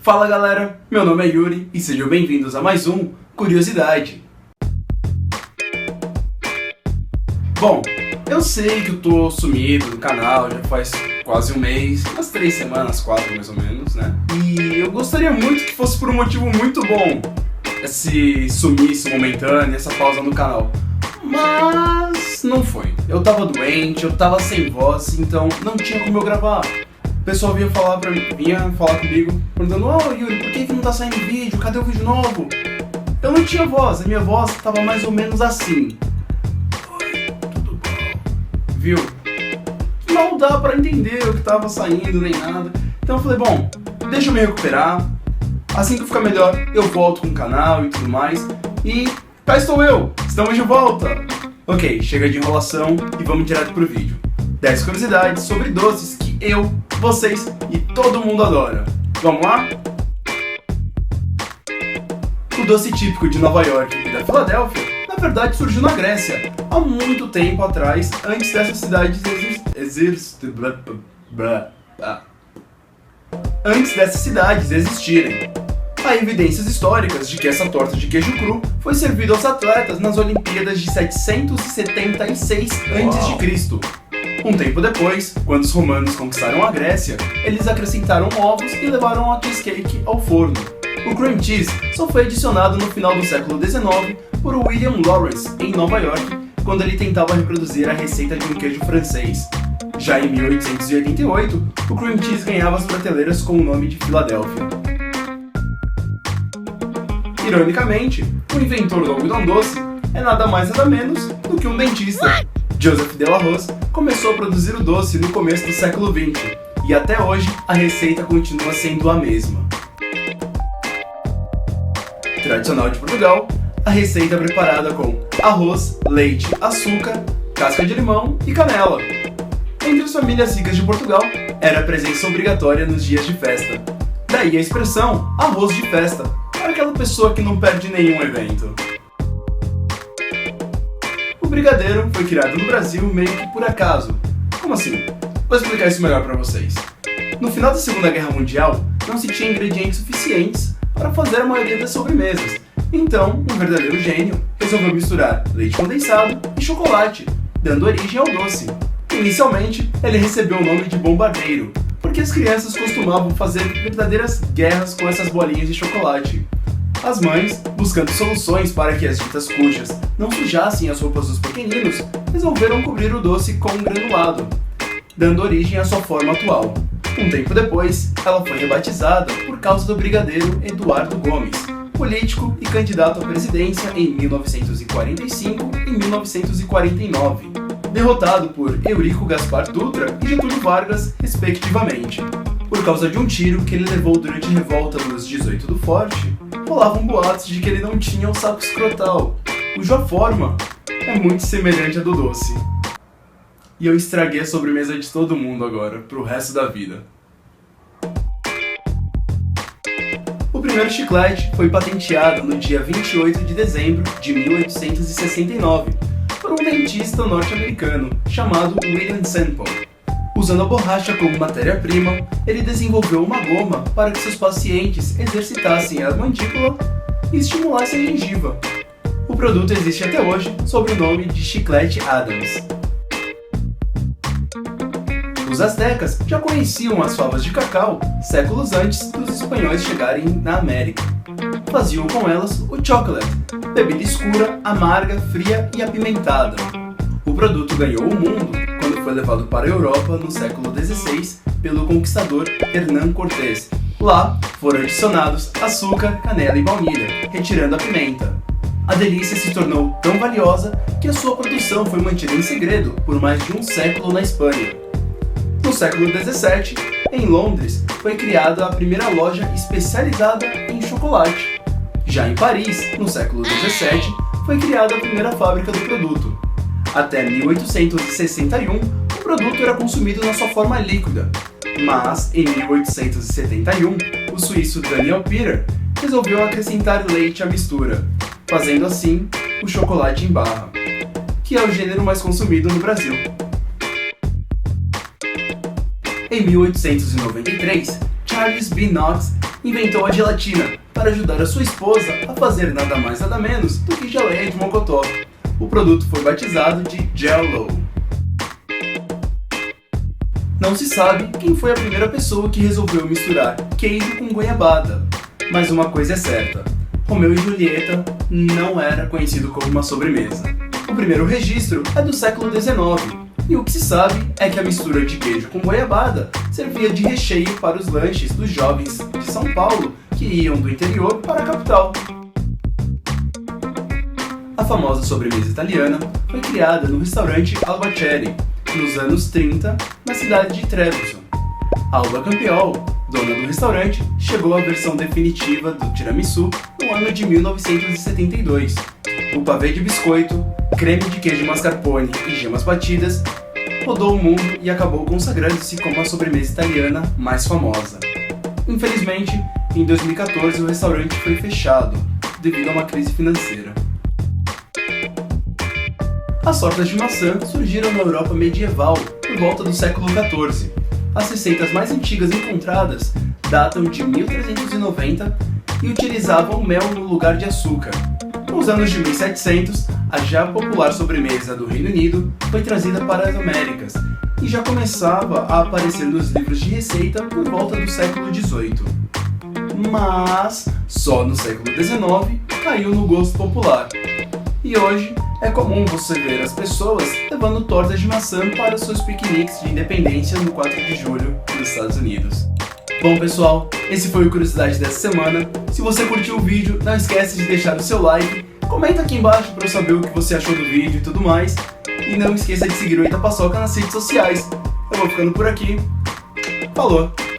Fala galera, meu nome é Yuri e sejam bem-vindos a mais um Curiosidade. Bom, eu sei que eu tô sumido do canal, já faz quase um mês, umas 3 semanas, 4 mais ou menos, né? E eu gostaria muito que fosse por um motivo muito bom esse sumiço momentâneo, essa pausa no canal. Mas não foi. Eu tava doente, eu tava sem voz, então não tinha como eu gravar. O pessoal vinha falar comigo, perguntando: "Oh Yuri, por que não tá saindo vídeo? Cadê o vídeo novo?" Eu não tinha voz, a minha voz tava mais ou menos assim. "Oi, tudo bom?" Viu? Não dá pra entender o que tava saindo nem nada. Então eu falei, bom, deixa eu me recuperar. Assim que eu ficar melhor, eu volto com o canal e tudo mais. E cá estou eu, estamos de volta. Ok, chega de enrolação e vamos direto pro vídeo. 10 curiosidades sobre doces que eu, vocês e todo mundo adora. Vamos lá? O doce típico de Nova York e da Filadélfia, na verdade, surgiu na Grécia, há muito tempo atrás, antes dessas cidades existirem. Há evidências históricas de que essa torta de queijo cru foi servida aos atletas nas Olimpíadas de 776 a.C. Um tempo depois, quando os romanos conquistaram a Grécia, eles acrescentaram ovos e levaram a cheesecake ao forno. O cream cheese só foi adicionado no final do século XIX por William Lawrence, em Nova York, quando ele tentava reproduzir a receita de um queijo francês. Já em 1888, o cream cheese ganhava as prateleiras com o nome de Filadélfia. Ironicamente, o inventor do algodão doce é nada mais nada menos do que um dentista. Joseph de la Rose começou a produzir o doce no começo do século XX, e até hoje a receita continua sendo a mesma. Tradicional de Portugal, a receita é preparada com arroz, leite, açúcar, casca de limão e canela. Entre as famílias ricas de Portugal, era a presença obrigatória nos dias de festa. Daí a expressão arroz de festa, para aquela pessoa que não perde nenhum evento. O brigadeiro foi criado no Brasil meio que por acaso. Como assim? Vou explicar isso melhor para vocês. No final da Segunda Guerra Mundial, não se tinha ingredientes suficientes para fazer a maioria das sobremesas. Então, um verdadeiro gênio resolveu misturar leite condensado e chocolate, dando origem ao doce. Inicialmente, ele recebeu o nome de bombardeiro, porque as crianças costumavam fazer verdadeiras guerras com essas bolinhas de chocolate. As mães, buscando soluções para que as ditas cujas não sujassem as roupas dos pequeninos, resolveram cobrir o doce com um granulado, dando origem à sua forma atual. Um tempo depois, ela foi rebatizada por causa do brigadeiro Eduardo Gomes, político e candidato à presidência em 1945 e 1949, derrotado por Eurico Gaspar Dutra e Getúlio Vargas, respectivamente. Por causa de um tiro que ele levou durante a revolta dos 18 do Forte, rolavam boatos de que ele não tinha um saco escrotal, cuja forma é muito semelhante à do doce. E eu estraguei a sobremesa de todo mundo agora, pro resto da vida. O primeiro chiclete foi patenteado no dia 28 de dezembro de 1869 por um dentista norte-americano chamado William Semple. Usando a borracha como matéria-prima, ele desenvolveu uma goma para que seus pacientes exercitassem a mandíbula e estimulassem a gengiva. O produto existe até hoje sob o nome de chiclete Adams. Os astecas já conheciam as favas de cacau séculos antes dos espanhóis chegarem na América. Faziam com elas o chocolate, bebida escura, amarga, fria e apimentada. O produto ganhou o mundo quando foi levado para a Europa no século XVI pelo conquistador Hernán Cortés. Lá foram adicionados açúcar, canela e baunilha, retirando a pimenta. A delícia se tornou tão valiosa que a sua produção foi mantida em segredo por mais de um século na Espanha. No século XVII, em Londres, foi criada a primeira loja especializada em chocolate. Já em Paris, no século XVII, foi criada a primeira fábrica do produto. Até 1861, o produto era consumido na sua forma líquida, mas em 1871, o suíço Daniel Peter resolveu acrescentar leite à mistura, fazendo assim o chocolate em barra, que é o gênero mais consumido no Brasil. Em 1893, Charles B. Knox inventou a gelatina para ajudar a sua esposa a fazer nada mais nada menos do que geleia de mocotó. O produto foi batizado de Jell-O. Não se sabe quem foi a primeira pessoa que resolveu misturar queijo com goiabada, mas uma coisa é certa: Romeu e Julieta não era conhecido como uma sobremesa. O primeiro registro é do século XIX, e o que se sabe é que a mistura de queijo com goiabada servia de recheio para os lanches dos jovens de São Paulo que iam do interior para a capital. A famosa sobremesa italiana foi criada no restaurante Albaceri, nos anos 30, na cidade de Treviso. Alba Campiol, dona do restaurante, chegou à versão definitiva do tiramisu no ano de 1972. O pavê de biscoito, creme de queijo mascarpone e gemas batidas rodou o mundo e acabou consagrando-se como a sobremesa italiana mais famosa. Infelizmente, em 2014 o restaurante foi fechado devido a uma crise financeira. As tortas de maçã surgiram na Europa medieval por volta do século XIV. As receitas mais antigas encontradas datam de 1390 e utilizavam mel no lugar de açúcar. Nos anos de 1700, a já popular sobremesa do Reino Unido foi trazida para as Américas e já começava a aparecer nos livros de receita por volta do século XVIII. Mas só no século XIX caiu no gosto popular. E hoje é comum você ver as pessoas levando tortas de maçã para seus piqueniques de independência no 4 de julho nos Estados Unidos. Bom pessoal, esse foi o Curiosidade dessa semana. Se você curtiu o vídeo, não esquece de deixar o seu like, comenta aqui embaixo para eu saber o que você achou do vídeo e tudo mais. E não esqueça de seguir o Eita Paçoca nas redes sociais. Eu vou ficando por aqui. Falou!